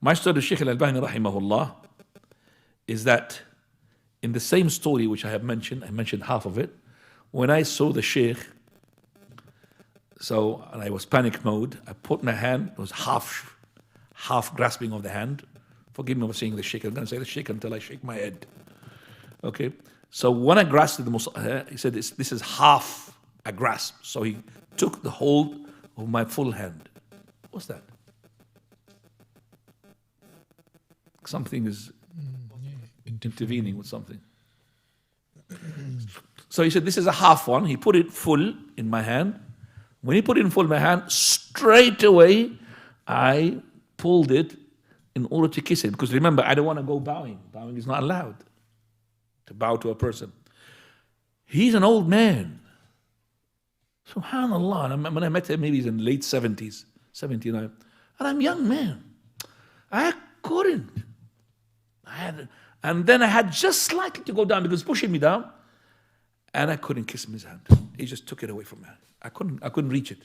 My story of Shaykh Alnbani rahimahullah is that in the same story which I mentioned half of it. When I saw the Shaykh, and I was panic mode, I put my hand, it was half grasping of the hand. Forgive me for saying the Shaykh, I'm going to say the Shaykh until I shake my head. Okay? So when I grasped the he said this is half a grasp. So he took the hold of my full hand. What's that? Something is intervening with something. So he said, this is a half one. He put it full in my hand. When he put it in full in my hand, straight away, I pulled it in order to kiss it. Because remember, I don't want to go bowing. Bowing is not allowed. To bow to a person. He's an old man. Subhanallah. And when I met him, maybe he's in late 70s, 79. And I'm a young man. I couldn't. And then I had just slightly to go down because pushing me down. And I couldn't kiss him his hand. He just took it away from me. I couldn't reach it.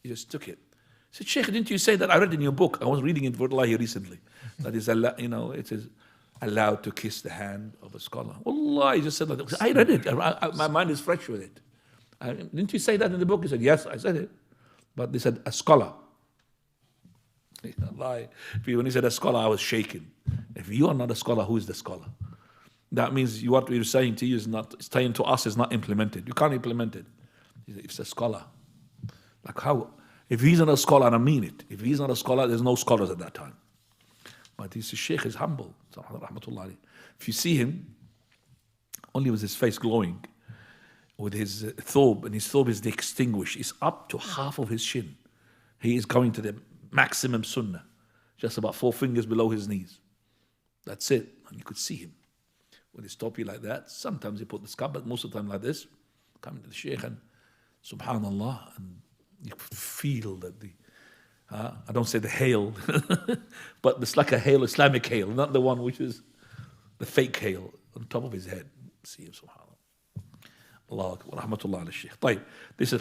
He just took it. I said, Shaykh, didn't you say that? I read in your book. I was reading it for Allahi recently. That is, it is allowed to kiss the hand of a scholar. Wallah, he just said that. I read it. My mind is fresh with it. Didn't you say that in the book? He said, yes, I said it. But they said, a scholar. When he said a scholar, I was shaking. If you are not a scholar, who is the scholar? That means what we're saying to you it's saying to us is not implemented. You can't implement it. It's a scholar. Like how? If he's not a scholar, and I mean it, if he's not a scholar, there's no scholars at that time. But this Shaykh is humble. If you see him, only with his face glowing, with his thobe, and his thobe is extinguished, it's up to half of his shin. He is going to the maximum sunnah, just about 4 fingers below his knees. That's it. And you could see him with his topi like that. Sometimes he put the scarf, but most of the time like this, coming to the Shaykh, and subhanallah, and you could feel that I don't say the hail, but it's like a hail, Islamic hail, not the one which is the fake hail on top of his head. See him, subhanallah. Allah Akbar, rahmatullah ala Shaykh. This is